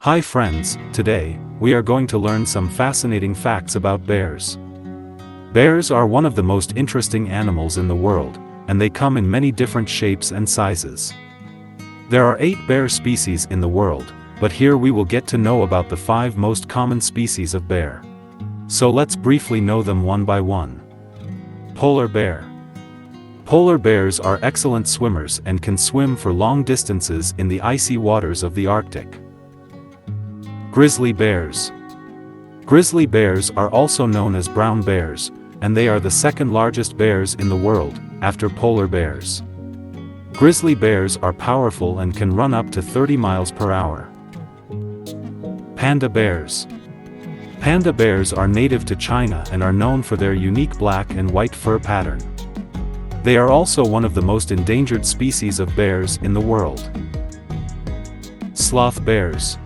Hi friends, today, we are going to learn some fascinating facts about bears. Bears are one of the most interesting animals in the world, and they come in many different shapes and sizes. There are 8 bear species in the world, but here we will get to know about the 5 most common species of bear. So let's briefly know them one by one. Polar bear. Polar bears are excellent swimmers and can swim for long distances in the icy waters of the Arctic. Grizzly bears. Grizzly bears are also known as brown bears, and they are the second largest bears in the world, after polar bears. Grizzly bears are powerful and can run up to 30 miles per hour. Panda bears. Panda bears are native to China and are known for their unique black and white fur pattern. They are also one of the most endangered species of bears in the world. Sloth bears.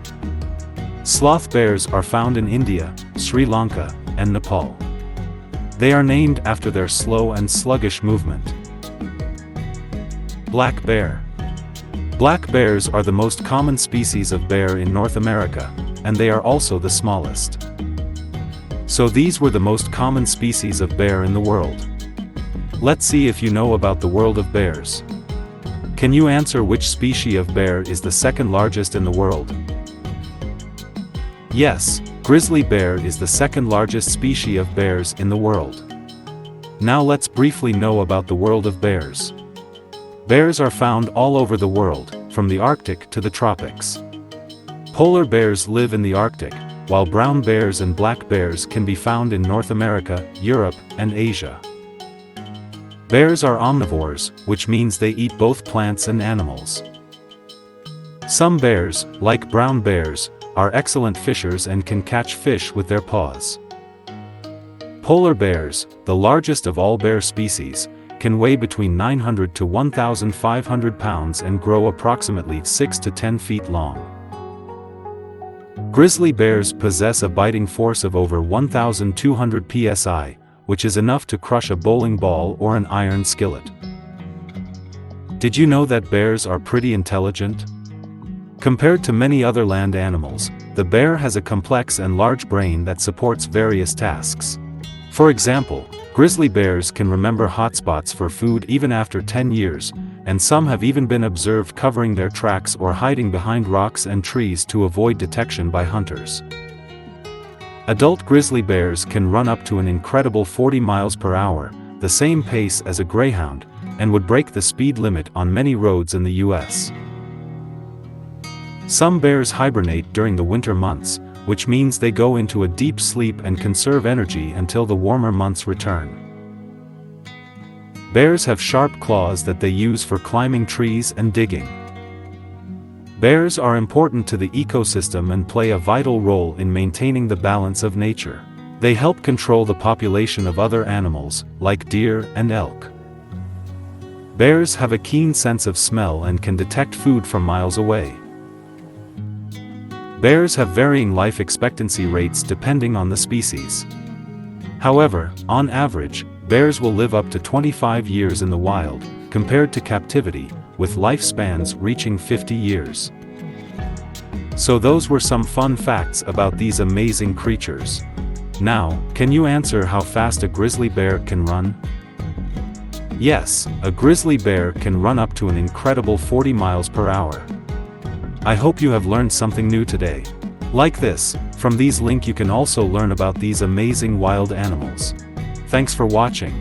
Sloth bears are found in India, Sri Lanka, and Nepal. They are named after their slow and sluggish movement. Black bear. Black bears are the most common species of bear in North America, and they are also the smallest. So these were the most common species of bear in the world. Let's see if you know about the world of bears. Can you answer which species of bear is the second largest in the world? Yes, grizzly bear is the second largest species of bears in the world. Now let's briefly know about the world of bears. Bears are found all over the world, from the Arctic to the tropics. Polar bears live in the Arctic, while brown bears and black bears can be found in North America, Europe, and Asia. Bears are omnivores, which means they eat both plants and animals. Some bears, like brown bears, are excellent fishers and can catch fish with their paws. Polar bears, the largest of all bear species, can weigh between 900 to 1,500 pounds and grow approximately 6 to 10 feet long. Grizzly bears possess a biting force of over 1,200 psi, which is enough to crush a bowling ball or an iron skillet. Did you know that bears are pretty intelligent? Compared to many other land animals, the bear has a complex and large brain that supports various tasks. For example, grizzly bears can remember hotspots for food even after 10 years, and some have even been observed covering their tracks or hiding behind rocks and trees to avoid detection by hunters. Adult grizzly bears can run up to an incredible 40 miles per hour, the same pace as a greyhound, and would break the speed limit on many roads in the US. Some bears hibernate during the winter months, which means they go into a deep sleep and conserve energy until the warmer months return. Bears have sharp claws that they use for climbing trees and digging. Bears are important to the ecosystem and play a vital role in maintaining the balance of nature. They help control the population of other animals, like deer and elk. Bears have a keen sense of smell and can detect food from miles away. Bears have varying life expectancy rates depending on the species. However, on average, bears will live up to 25 years in the wild, compared to captivity, with lifespans reaching 50 years. So those were some fun facts about these amazing creatures. Now, can you answer how fast a grizzly bear can run? Yes, a grizzly bear can run up to an incredible 40 miles per hour. I hope you have learned something new today. Like this, from these links you can also learn about these amazing wild animals. Thanks for watching.